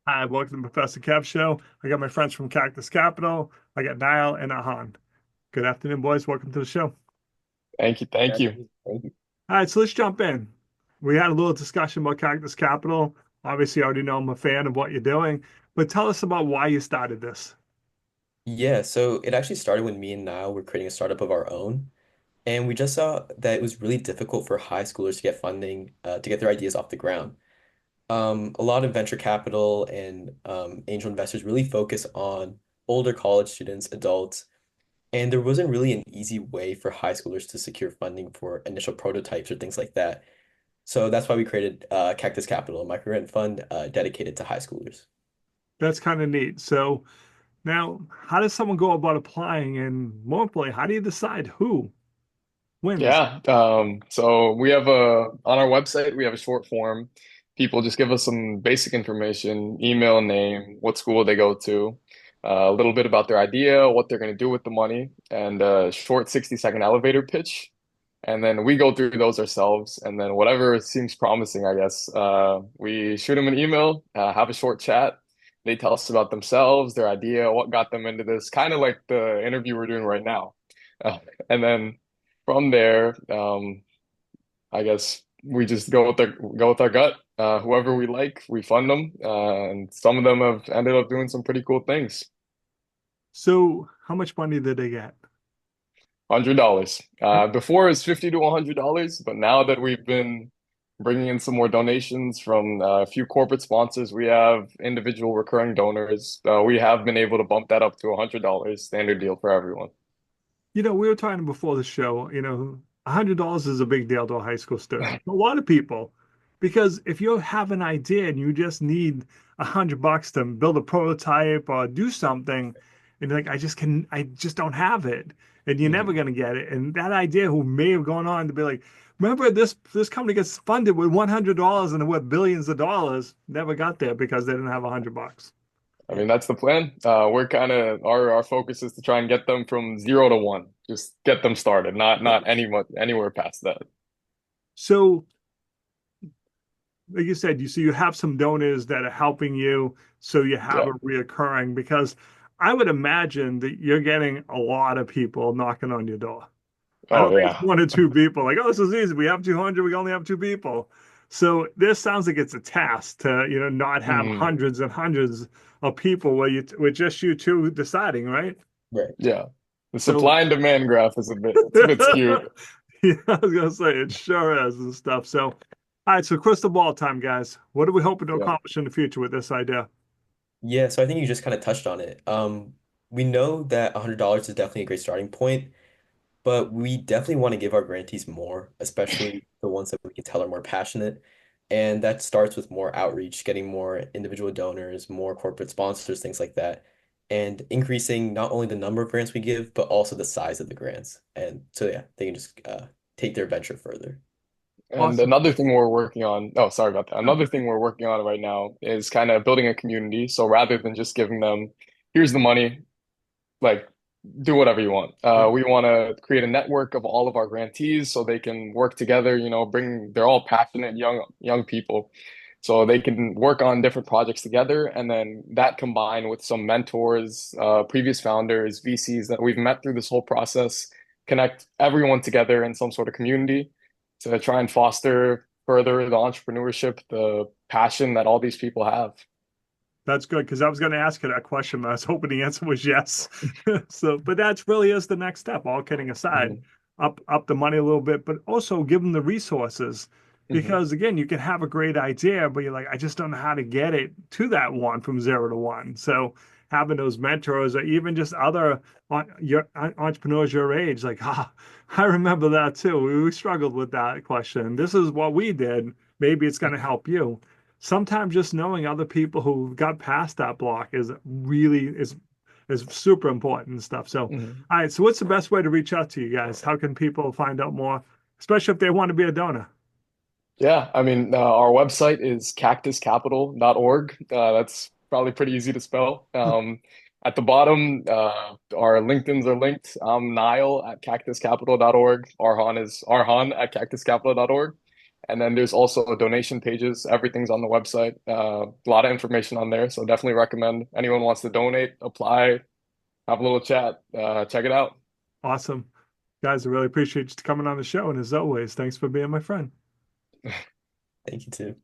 Hi, welcome to Professor Kev Show. I got my friends from Cactus Capital. I got Nayel and Arhan. Good afternoon, boys. Welcome to the show. Thank you. Thank Yeah, you. Thank you. All right, so let's jump in. We had a little discussion about Cactus Capital. Obviously, I already know I'm a fan of what you're doing, but tell us about why you started this. Yeah, so it actually started when me and Niall were creating a startup of our own. And we just saw that it was really difficult for high schoolers to get funding, to get their ideas off the ground. A lot of venture capital and angel investors really focus on older college students, adults, and there wasn't really an easy way for high schoolers to secure funding for initial prototypes or things like that. So that's why we created Cactus Capital, a microgrant fund dedicated to high schoolers. That's kind of neat. So now, how does someone go about applying? And more importantly, how do you decide who wins? Yeah. So we have a on our website, we have a short form. People just give us some basic information, email, name, what school they go to, a little bit about their idea, what they're going to do with the money, and a short 60-second elevator pitch. And then we go through those ourselves. And then whatever seems promising, I guess, we shoot them an email, have a short chat. They tell us about themselves, their idea, what got them into this, kind of like the interview we're doing right now. Uh, and then from there, I guess we just go with our gut. Whoever we like, we fund them. And some of them have ended up doing some pretty cool things. So, how much money did they get? $100. Before it was 50 to $100, but now that we've been bringing in some more donations from a few corporate sponsors, we have individual recurring donors. We have been able to bump that up to $100, standard deal for everyone. We were talking before the show, $100 is a big deal to a high school student. A lot of people, because if you have an idea and you just need $100 to build a prototype or do something, and you're like, I just don't have it, and you're never Mhm. gonna get it. And that idea who may have gone on to be like, remember this company gets funded with $100 and worth billions of dollars, never got there because they didn't have $100. I mean, that's the plan. We're kind of our focus is to try and get them from 0 to 1. Just get them started, not anywhere past that. So like you said, you have some donors that are helping you, so you have Yeah. a reoccurring because I would imagine that you're getting a lot of people knocking on your door. I Oh don't think it's yeah. one or two people like, oh, this is easy. We have 200, we only have two people. So this sounds like it's a task to, not have Mhm. hundreds and hundreds of people where with just you two deciding, right? Right. Yeah. The So supply and demand graph is it's a bit skewed. yeah, I was gonna say it sure is and stuff. So all right, so crystal ball time, guys. What are we hoping to Yeah. accomplish in the future with this idea? Yeah, so I think you just kind of touched on it. We know that $100 is definitely a great starting point, but we definitely want to give our grantees more, especially the ones that we can tell are more passionate. And that starts with more outreach, getting more individual donors, more corporate sponsors, things like that, and increasing not only the number of grants we give, but also the size of the grants. And so, yeah, they can just take their venture further. And Awesome. another thing we're working on, oh, sorry about that. Another thing we're working on right now is kind of building a community. So rather than just giving them, here's the money, like do whatever you want. We want to create a network of all of our grantees so they can work together, they're all passionate young people. So they can work on different projects together, and then that combined with some mentors, previous founders, VCs that we've met through this whole process, connect everyone together in some sort of community to try and foster further the entrepreneurship, the passion that all these people have. That's good because I was going to ask you that question, but I was hoping the answer was yes. So, but that's really is the next step. All kidding aside, Mhm. up the money a little bit, but also give them the resources Mhm. because again, you can have a great idea, but you're like, I just don't know how to get it to that one from 0 to 1. So having those mentors or even just other entrepreneurs your age, like, I remember that too. We struggled with that question. This is what we did. Maybe it's going to help you. Sometimes just knowing other people who got past that block is super important and stuff. So, Mhm. all right. So, what's the best way to reach out to you guys? How can people find out more, especially if they want to be a donor? Yeah, I mean, our website is cactuscapital.org. That's probably pretty easy to spell. At the bottom, our LinkedIn's are linked. I'm Nayel at cactuscapital.org. Arhan is Arhan at cactuscapital.org. And then there's also donation pages. Everything's on the website. A lot of information on there. So definitely recommend anyone wants to donate, apply, have a little chat. Check it out. Awesome. Guys, I really appreciate you coming on the show. And as always, thanks for being my friend. Thank you too.